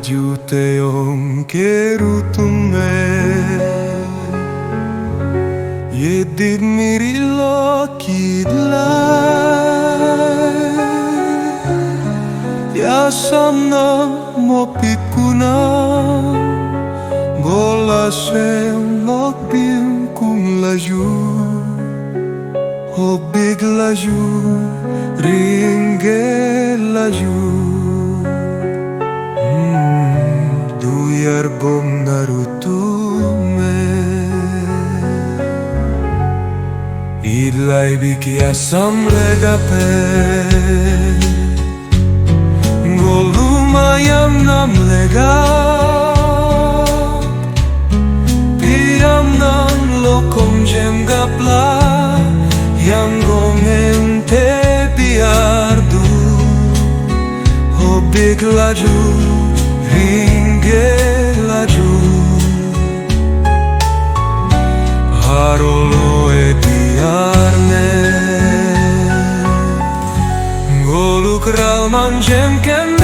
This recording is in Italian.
laju teong ke Rutumme Yídge mirilo kidlay Yasamna mopikuna Golasem lokbim kung laju Hobig laju ringe laju Duuyarbomna Rutumme Idlay bikyasam legape Golumayam nam legap Piyam nam lokom jemgapla Yang gomente biardu Hobig laju ringe laju Harolo e biarne Goluk ralman jemkem